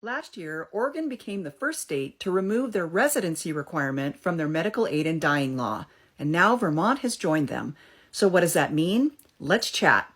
Last year, Oregon became the first state to remove their residency requirement from their medical aid in dying law, and now Vermont has joined them. So what does that mean? Let's chat.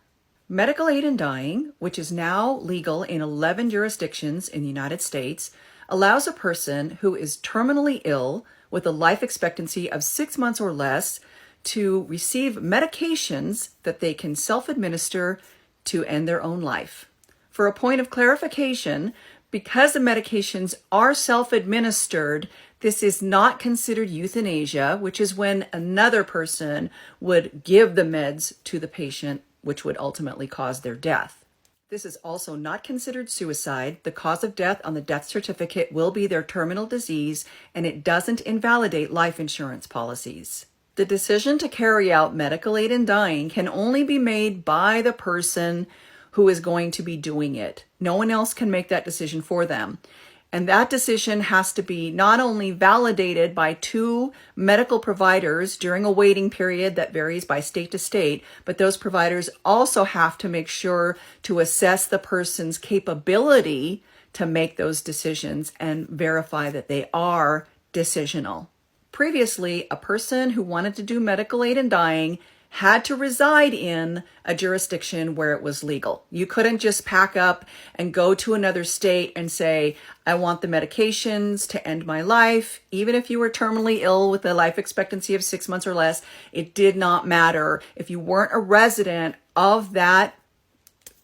Medical aid in dying, which is now legal in 11 jurisdictions in the United States, allows a person who is terminally ill with a life expectancy of 6 months or less to receive medications that they can self-administer to end their own life. For a point of clarification, because the medications are self-administered, this is not considered euthanasia, which is when another person would give the meds to the patient, which would ultimately cause their death. This is also not considered suicide. The cause of death on the death certificate will be their terminal disease, and it doesn't invalidate life insurance policies. The decision to carry out medical aid in dying can only be made by the person who is going to be doing it. No one else can make that decision for them. And that decision has to be not only validated by 2 medical providers during a waiting period that varies by state to state, but those providers also have to make sure to assess the person's capability to make those decisions and verify that they are decisional. Previously, a person who wanted to do medical aid in dying had to reside in a jurisdiction where it was legal. You couldn't just pack up and go to another state and say, I want the medications to end my life. Even if you were terminally ill with a life expectancy of 6 months or less, it did not matter. If you weren't a resident of that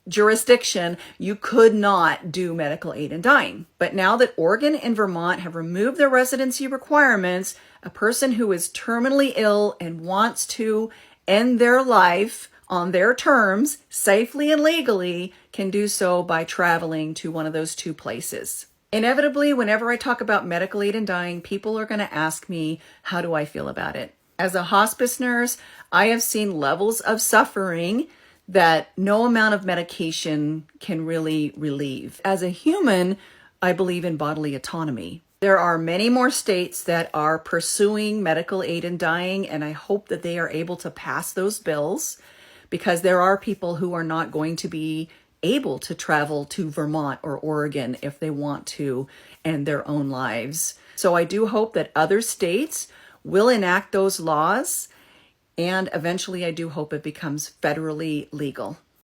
jurisdiction, you could not do medical aid in dying. But now that Oregon and Vermont have removed their residency requirements, a person who is terminally ill and wants to end their life on their terms, safely and legally, can do so by traveling to one of those 2 places. Inevitably, whenever I talk about medical aid in dying, people are going to ask me, how do I feel about it? As a hospice nurse, I have seen levels of suffering that no amount of medication can really relieve. As a human, I believe in bodily autonomy. There are many more states that are pursuing medical aid in dying, and I hope that they are able to pass those bills, because there are people who are not going to be able to travel to Vermont or Oregon if they want to end their own lives. So I do hope that other states will enact those laws, and eventually I do hope it becomes federally legal.